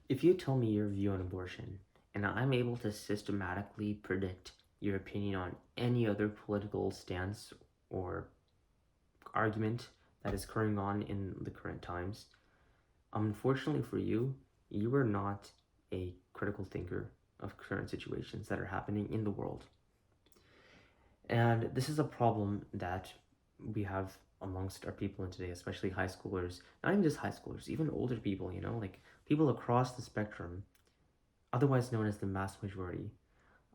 If you tell me your view on abortion, and I'm able to systematically predict your opinion on any other political stance or argument that is occurring on in the current times, unfortunately for you, you are not a critical thinker of current situations that are happening in the world. And this is a problem that we have amongst our people in today, especially high schoolers, not even just high schoolers, even older people, like people across the spectrum, otherwise known as the mass majority,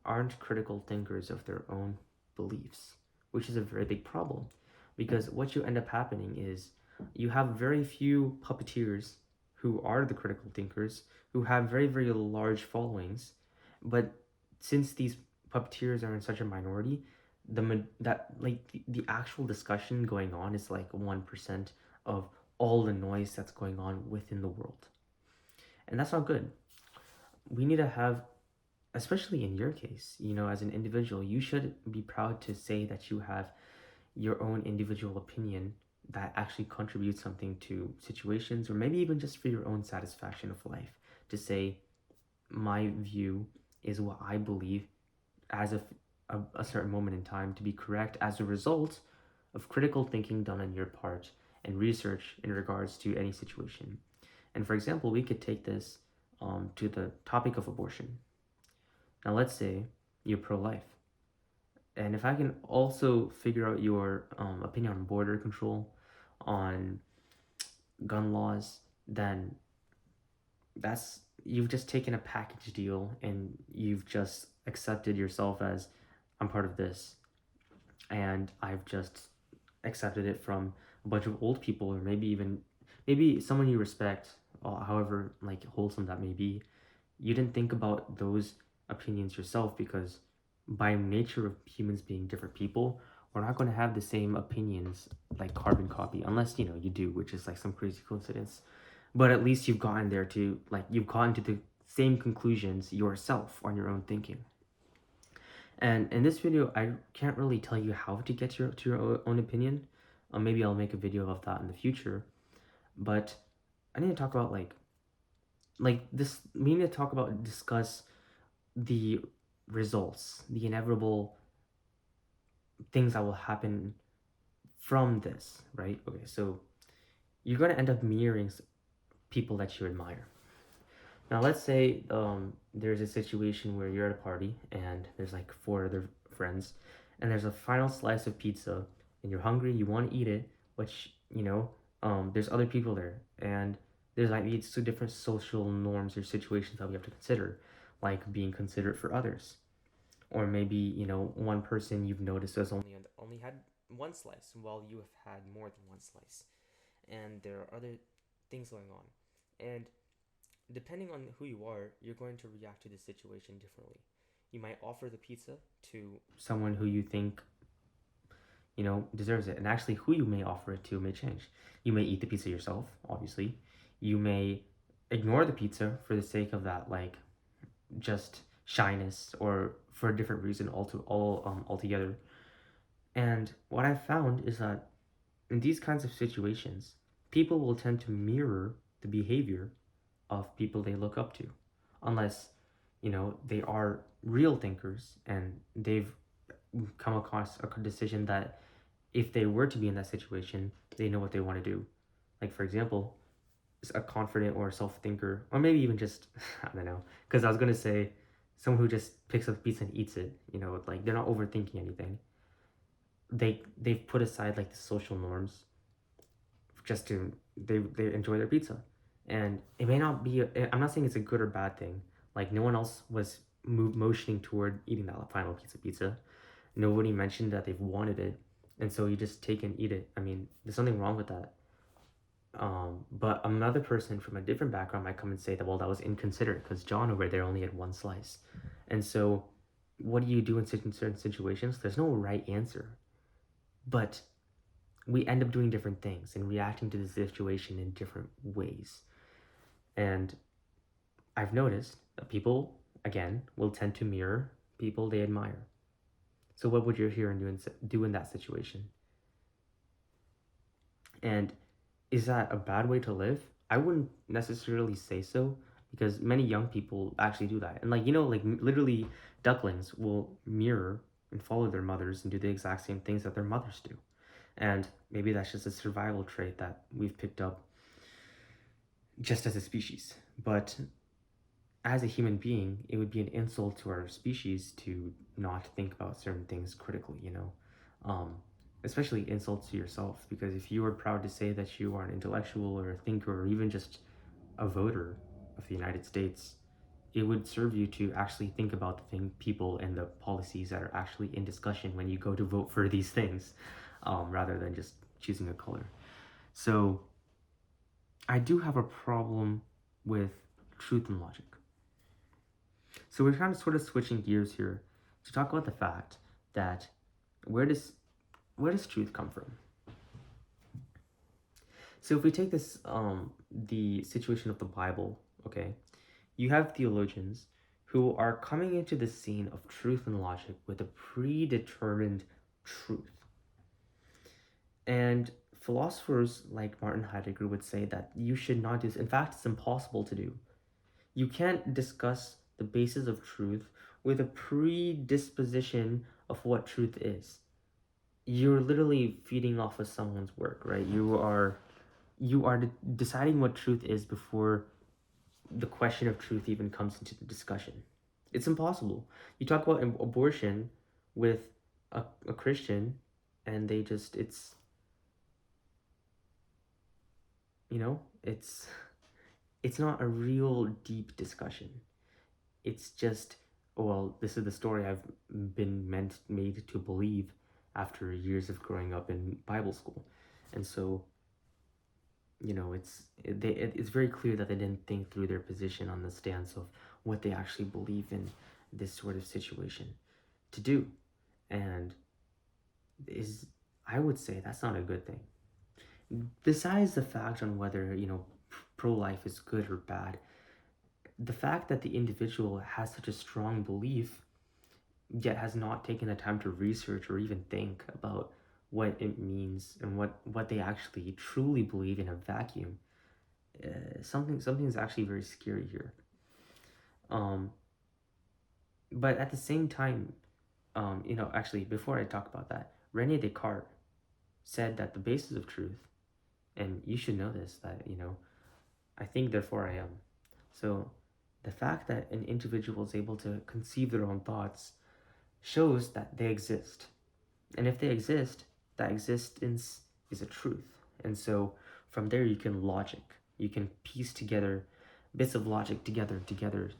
aren't critical thinkers of their own beliefs, which is a very big problem. Because what you end up happening is you have very few puppeteers who are the critical thinkers, who have very, very large followings. But since these puppeteers are in such a minority, the actual discussion going on is like 1% of all the noise that's going on within the world. And that's not good. We need to have, especially in your case, as an individual, you should be proud to say that you have your own individual opinion that actually contributes something to situations, or maybe even just for your own satisfaction of life, to say my view is what I believe as a certain moment in time to be correct as a result of critical thinking done on your part and research in regards to any situation. And for example, we could take this to the topic of abortion. Now, let's say you're pro life. And if I can also figure out your opinion on border control, on gun laws, then you've just taken a package deal and you've just accepted yourself as I'm part of this, and I've just accepted it from a bunch of old people, or maybe someone you respect, however like wholesome that may be. You didn't think about those opinions yourself because by nature of humans being different people, we're not going to have the same opinions like carbon copy, unless you do, which is like some crazy coincidence. But at least you've gotten to the same conclusions yourself on your own thinking. And in this video, I can't really tell you how to get to your own opinion. Maybe I'll make a video of that in the future. But I need to talk about like this. We need to talk about discuss the results, the inevitable things that will happen from this, right? Okay, so you're gonna end up mirroring people that you admire. Now, let's say there's a situation where you're at a party and there's like four other friends, and there's a final slice of pizza, and you're hungry, you want to eat it, which there's other people there, and there's like these two different social norms or situations that we have to consider, like being considerate for others, or maybe one person you've noticed has only had one slice while you have had more than one slice, and there are other things going on, and depending on who you are, you're going to react to the situation differently. You might offer the pizza to someone who you think deserves it, and actually who you may offer it to may change. You may eat the pizza yourself, obviously. You may ignore the pizza for the sake of that, like just shyness, or for a different reason altogether. And what I've found is that in these kinds of situations, people will tend to mirror the behavior of people they look up to, unless they are real thinkers and they've come across a decision that if they were to be in that situation, they know what they want to do. Like, for example, a confident or self-thinker, or maybe even just I don't know, because I was gonna say someone who just picks up pizza and eats it, like they're not overthinking anything. They've put aside like the social norms just to they enjoy their pizza, and it may not be. I'm not saying it's a good or bad thing. Like, no one else was motioning toward eating that final piece of pizza. Nobody mentioned that they've wanted it, and so you just take and eat it. I mean, there's nothing wrong with that. But another person from a different background might come and say that, well, that was inconsiderate because John over there only had one slice. And so, what do you do in certain situations? There's no right answer, but we end up doing different things and reacting to the situation in different ways. And I've noticed that people, again, will tend to mirror people they admire. So what would you hear do in that situation? And is that a bad way to live? I wouldn't necessarily say so, because many young people actually do that. And like, like literally ducklings will mirror and follow their mothers and do the exact same things that their mothers do. And maybe that's just a survival trait that we've picked up just as a species. But as a human being, it would be an insult to our species to not think about certain things critically. Um, Especially insults to yourself, because if you are proud to say that you are an intellectual or a thinker or even just a voter of the United States, it would serve you to actually think about the people and the policies that are actually in discussion when you go to vote for these things, rather than just choosing a color. So I do have a problem with truth and logic. So we're kind of sort of switching gears here to talk about the fact that where does truth come from? So if we take this the situation of the Bible, okay, you have theologians who are coming into the scene of truth and logic with a predetermined truth. And philosophers like Martin Heidegger would say that you should not do this. In fact, it's impossible to do. You can't discuss the basis of truth with a predisposition of what truth is. You're literally feeding off of someone's work, right? You are deciding what truth is before the question of truth even comes into the discussion. It's impossible. You talk about abortion with a Christian, and they just it's it's not a real deep discussion. It's just, well, this is the story I've been made to believe after years of growing up in Bible school. And so, it's very clear that they didn't think through their position on the stance of what they actually believe in this sort of situation to do. And I would say that's not a good thing. Besides the fact on whether, pro-life is good or bad, the fact that the individual has such a strong belief yet has not taken the time to research or even think about what it means and what they actually truly believe in a vacuum, something is actually very scary here. But at the same time, actually, before I talk about that, Rene Descartes said that the basis of truth, and you should know this, that I think therefore I am. So the fact that an individual is able to conceive their own thoughts shows that they exist. And if they exist, that existence is a truth. And so from there you can piece together bits of logic together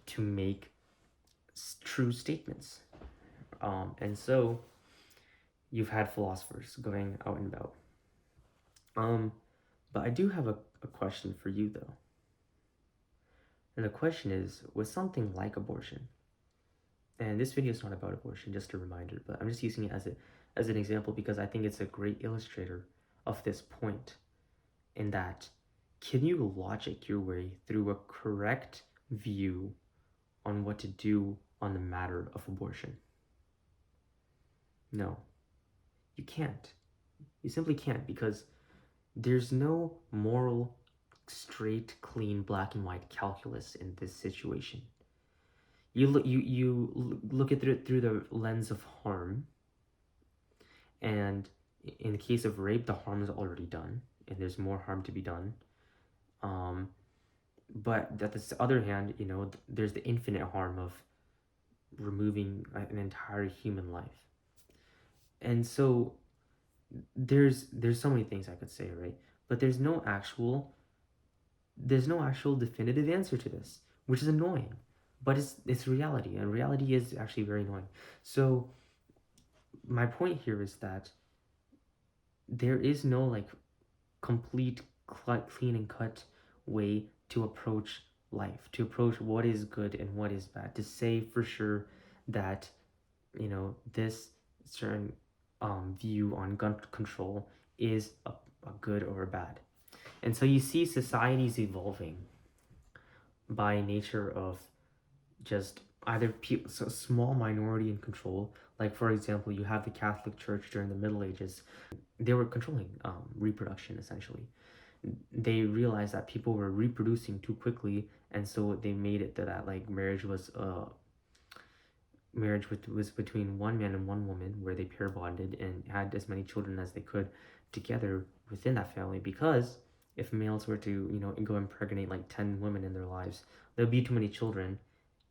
to make true statements. And so you've had philosophers going out and about. But I do have a question for you though. And the question is, with something like abortion, and this video is not about abortion, just a reminder, but I'm just using it as an example because I think it's a great illustrator of this point, in that, can you logic your way through a correct view on what to do on the matter of abortion? No, you can't. You simply can't, because there's no moral, straight, clean, black and white calculus in this situation. You look at it through the lens of harm, and in the case of rape, the harm is already done, and there's more harm to be done. But at the other hand, there's the infinite harm of removing an entire human life. And so there's so many things I could say, right? But there's no actual definitive answer to this, which is annoying. But it's reality, and reality is actually very annoying. So my point here is that there is no complete clean and cut way to approach life, to approach what is good and what is bad, to say for sure that this certain view on gun control is a good or a bad. And so you see societies evolving by nature of just either so small minority in control. Like, for example, you have the Catholic Church during the Middle Ages. They were controlling reproduction, essentially. they realized that people were reproducing too quickly, and so they made it that like was between one man and one woman, where they pair bonded and had as many children as they could together within that family. Because if males were to, go impregnate like 10 women in their lives, there'll be too many children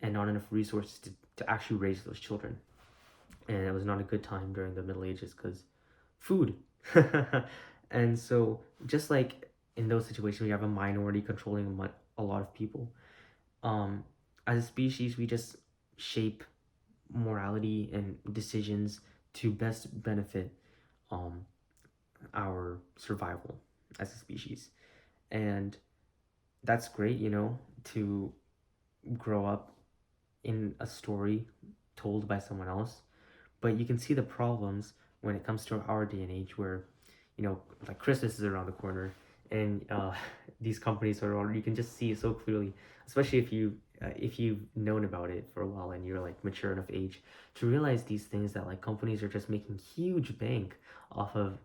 and not enough resources to actually raise those children. And it was not a good time during the Middle Ages because food. And so, just like in those situations, we have a minority controlling a lot of people. As a species, we just shape morality and decisions to best benefit um, our survival as a species. And that's great, to grow up in a story told by someone else. But you can see the problems when it comes to our day and age, where, like Christmas is around the corner, and these companies are already, you can just see it so clearly, especially if you've known about it for a while and you're like mature enough age to realize these things, that like companies are just making huge bank off of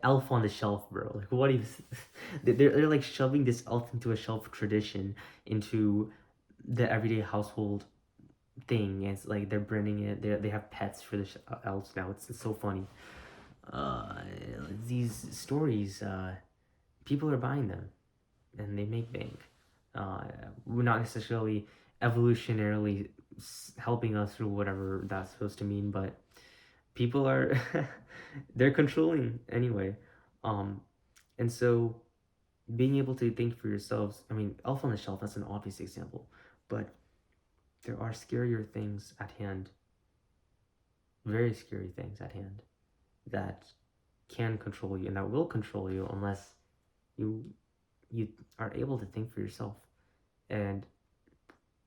elf on the shelf, bro. Like, what is they're like shoving this elf into a shelf tradition into the everyday household thing. It's like they're branding it. They have pets for the elves now. It's so funny. uh these stories, people are buying them and they make bank. We're not necessarily evolutionarily helping us through whatever that's supposed to mean, but people are they're controlling anyway. um and so being able to think for yourselves, I mean, elf on the shelf, that's an obvious example, but there are scarier things at hand, very scary things at hand, that can control you and that will control you unless you you are able to think for yourself. And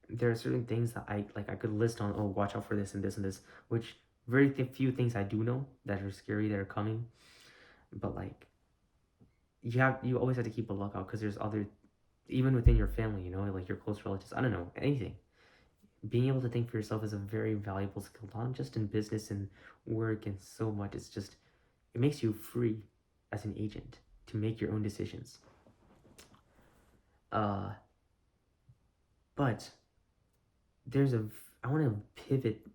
there are certain things that I could list on, oh, watch out for this and this and this, which very few things I do know that are scary that are coming. But like, you always have to keep a lookout, because there's other, even within your family, like your close relatives, I don't know, anything. Being able to think for yourself is a very valuable skill, not just in business and work and so much. It's just, it makes you free as an agent to make your own decisions. But I want to pivot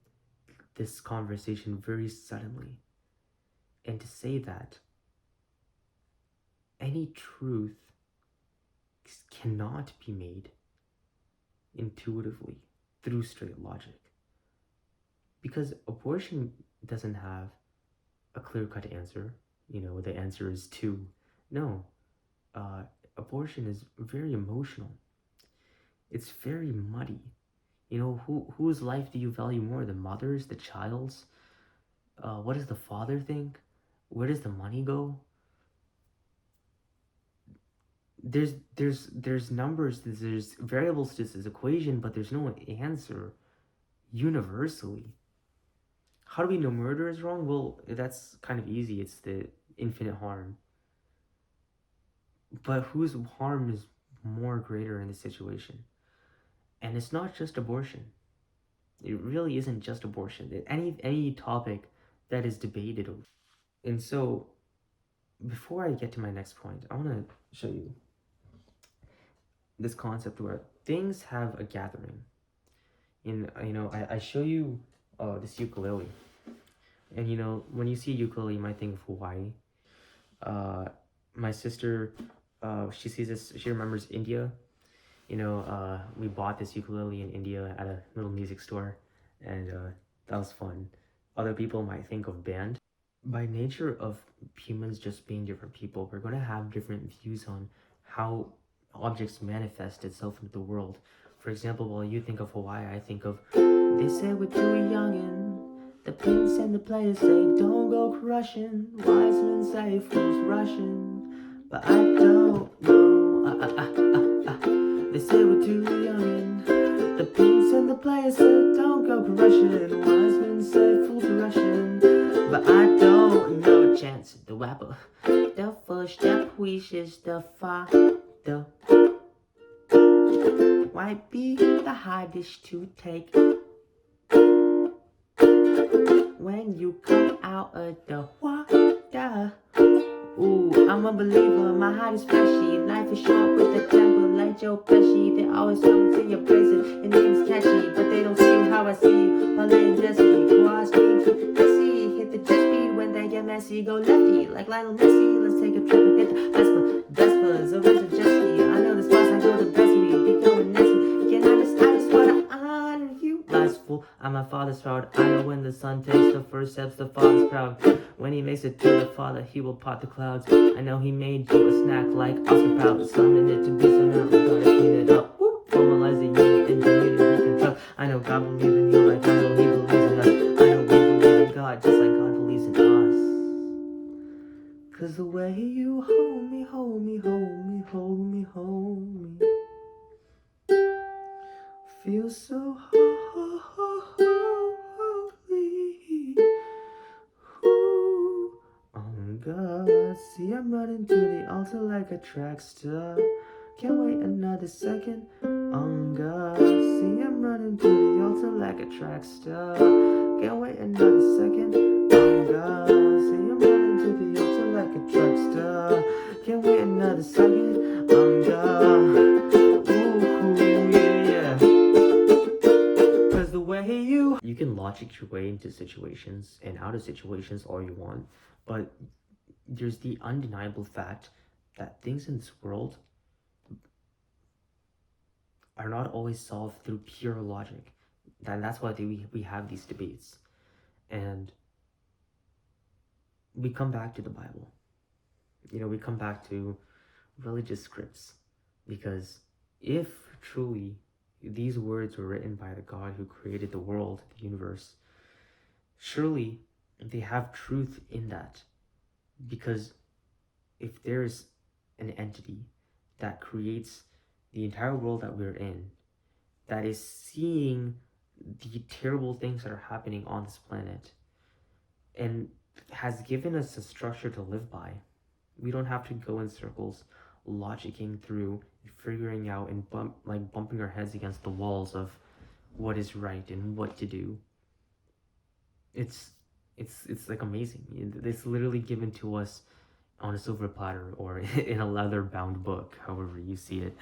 this conversation very suddenly and to say that any truth cannot be made intuitively through straight logic, because abortion doesn't have a clear-cut answer. The answer is two. No, abortion is very emotional. It's very muddy. Whose life do you value more, the mother's, the child's? What does the father think? Where does the money go? There's numbers, there's variables to this equation, but there's no answer universally. How do we know murder is wrong? Well, that's kind of easy. It's the infinite harm. But whose harm is more greater in this situation? And it's not just abortion. It really isn't just abortion. Any topic that is debated. And so, before I get to my next point, I want to show you this concept where things have a gathering. I show you this ukulele, and when you see ukulele, you might think of Hawaii. My sister, she sees this. She remembers India. We bought this ukulele in India at a little music store, and that was fun. Other people might think of band. By nature of humans just being different people, we're going to have different views on how objects manifest itself into the world. For example, while you think of Hawaii, I think of, they say we're too young and the prince and the players say don't go crushing. Wise men say fools rushing, but I don't know. They say we're too young and the prince and the players say don't go crushing. Wise men say fools rushing, but I don't know. Chance the rapper, the first step wishes the father might be the hardest to take. When you come out of the water, Ooh, I'm a believer, my heart is fleshy. Life is short with the temper like Joe Pesci. They always come to your praises, your name's catchy, but they don't see how I see you. My lane Jesse, cross me, Jesse. Hit the jet speed when they get messy. Go lefty like Lionel Messi. Let's take a trip and hit the Vespa's a rental jet ski. I know the spots I go the best me. Be going nasty. Can I just wanna honor you. Life's full, I'm my father's proud. I know when the son takes the first steps, the father's proud. When he makes it to the Father, he will part the clouds. I know he made you a snack like Oscar Proud. Summoned it to be so now, we gotta clean it up. Formalize the unit in community control. I know God believes in you like I know he believes in us. I know we believe in God just like God believes in us. Cause the way you hold me, hold me, hold me, hold me, hold me, feels so holy. Oh God, see I'm running to the altar like a track star. Can't wait another second. Oh God, see I'm running to the altar like a track star. Can't wait another second. Oh God, see I'm running to the altar like a track star. Can't wait another second. Oh God, ooh, yeah. Cause the way you can logic your way into situations and out of situations all you want, but there's the undeniable fact that things in this world are not always solved through pure logic. And that's why we have these debates. And we come back to the Bible. We come back to religious scripts. Because if truly these words were written by the God who created the world, the universe, surely they have truth in that. Because if there's an entity that creates the entire world that we're in, that is seeing the terrible things that are happening on this planet, and has given us a structure to live by, we don't have to go in circles logicking through, figuring out and bumping our heads against the walls of what is right and what to do. It's like amazing. It's literally given to us on a silver platter or in a leather bound book, however you see it.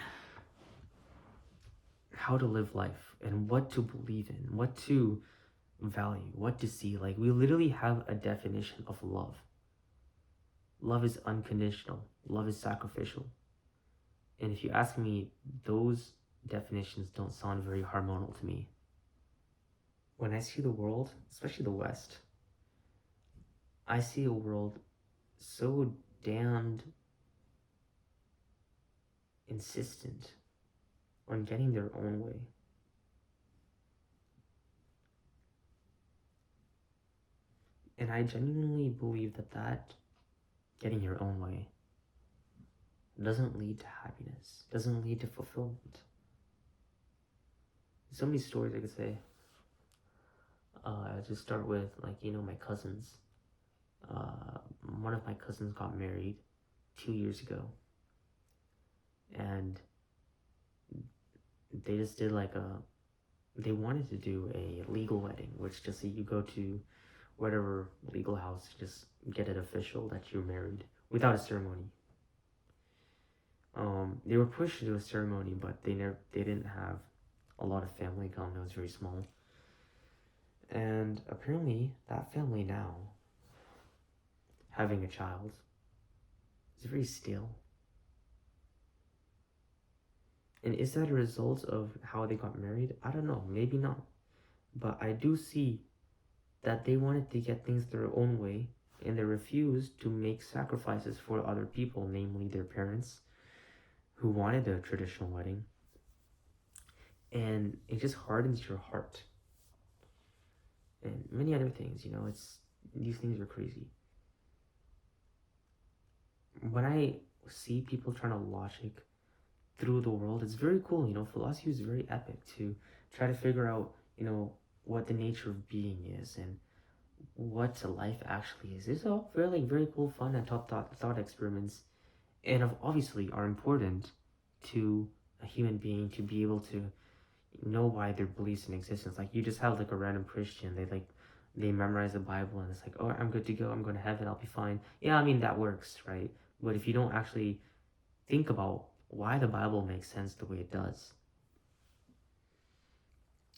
How to live life and what to believe in, what to value, what to see. Like, we literally have a definition of love. Love is unconditional. Love is sacrificial. And if you ask me, those definitions don't sound very harmonious to me. When I see the world, especially the West, I see a world so damned insistent on getting their own way. And I genuinely believe that getting your own way doesn't lead to happiness, doesn't lead to fulfillment. So many stories I could say. I'll just start with, my cousins. One of my cousins got married 2 years ago. And they just did they wanted to do a legal wedding, which just you go to whatever legal house, just get it official that you're married without a ceremony. They were pushed to do a ceremony, but they didn't have a lot of family come. It was very small. And apparently that family now, having a child, is very still. And is that a result of how they got married? I don't know, maybe not. But I do see that they wanted to get things their own way, and they refused to make sacrifices for other people, namely their parents, who wanted a traditional wedding. And it just hardens your heart. And many other things, these things are crazy. When I see people trying to logic through the world, it's very cool. Philosophy is very epic to try to figure out, what the nature of being is and what life actually is. These are all very cool, fun, and thought experiments, and obviously are important to a human being to be able to know why their beliefs in existence. Like, you just have a random Christian, they they memorize the Bible and it's like, oh, I'm good to go, I'm going to heaven, I'll be fine. Yeah, I mean, that works, right? But if you don't actually think about why the Bible makes sense the way it does,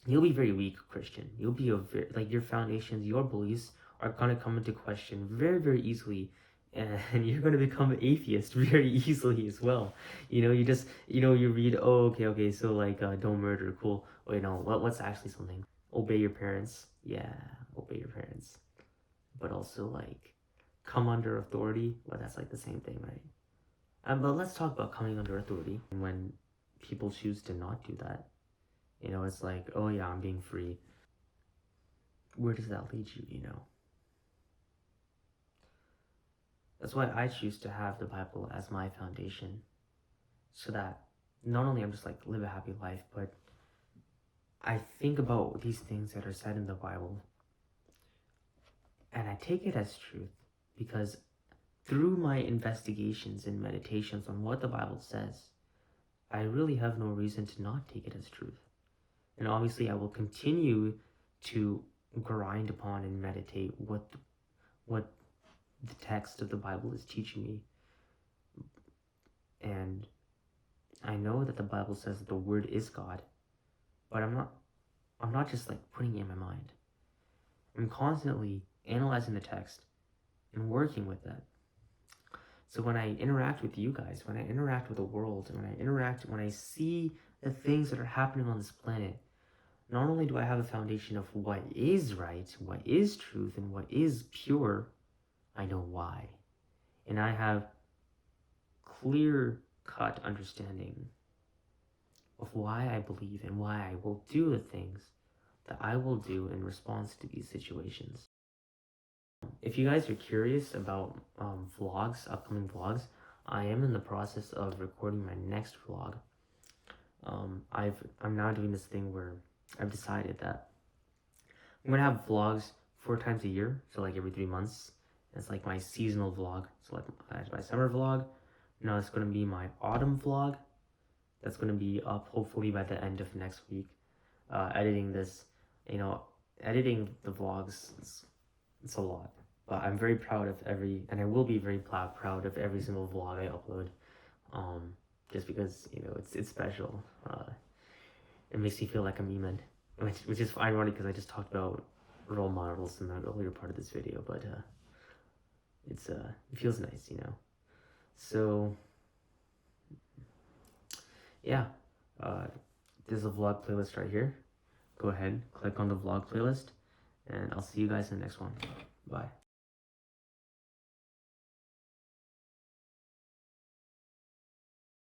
you'll be very weak Christian. You'll be like your foundations, your beliefs are gonna come into question very, very easily, and you're gonna become an atheist very easily as well. You just you read, oh, okay, so like don't murder, cool. Wait, no, what's actually something? Obey your parents. Yeah, obey your parents. But also like come under authority. Well, that's like the same thing, right? But let's talk about coming under authority. When people choose to not do that, it's like, oh yeah, I'm being free. Where does that lead you? That's why I choose to have the Bible as my foundation, so that not only I'm just like live a happy life, but I think about these things that are said in the Bible and I take it as truth, because through my investigations and meditations on what the Bible says, I really have no reason to not take it as truth. And obviously I will continue to grind upon and meditate what the text of the Bible is teaching me. And I know that the Bible says that the Word is God, but I'm not just like putting it in my mind. I'm constantly analyzing the text and working with that. So when I interact with you guys, when I interact with the world, when I see the things that are happening on this planet, not only do I have a foundation of what is right, what is truth, and what is pure, I know why. And I have clear-cut understanding of why I believe and why I will do the things that I will do in response to these situations. If you guys are curious about upcoming vlogs, I am in the process of recording my next vlog. I'm now doing this thing where I've decided that I'm gonna have vlogs 4 times a year, so like every 3 months. It's like my seasonal vlog. So like my summer vlog. Now it's gonna be my autumn vlog. That's gonna be up hopefully by the end of next week. Editing this, editing the vlogs, it's a lot. But I'm very proud of and I will be very proud of every single vlog I upload. Just because it's special. It makes me feel like I'm human, which is ironic because I just talked about role models in the earlier part of this video, but it feels nice. So yeah, there's a vlog playlist right here. Go ahead, click on the vlog playlist, and I'll see you guys in the next one. Bye.